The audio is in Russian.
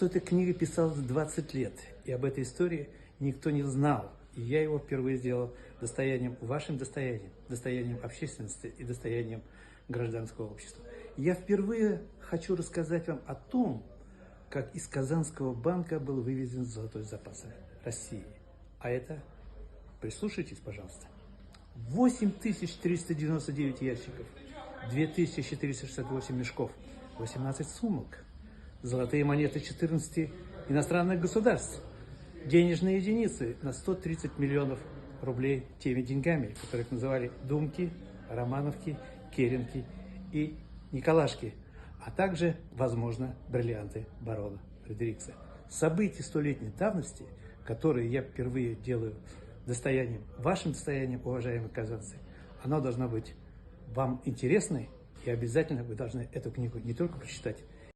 что эта книга писалась 20 лет, и об этой истории никто не знал. И я его впервые сделал достоянием, вашим достоянием, достоянием общественности и достоянием гражданского общества. Я впервые хочу рассказать вам о том, как из Казанского банка был вывезен золотой запас России. А это, прислушайтесь, пожалуйста, 8399 ящиков, 2468 мешков, 18 сумок, золотые монеты 14 иностранных государств, денежные единицы на 130 миллионов рублей теми деньгами, которых называли думки, романовки, керенки и николашки, а также, возможно, бриллианты барона Фредерикса. События столетней давности, которые я впервые делаю достоянием, вашим достоянием, уважаемые казанцы, оно должно быть вам интересной, и обязательно вы должны эту книгу не только прочитать,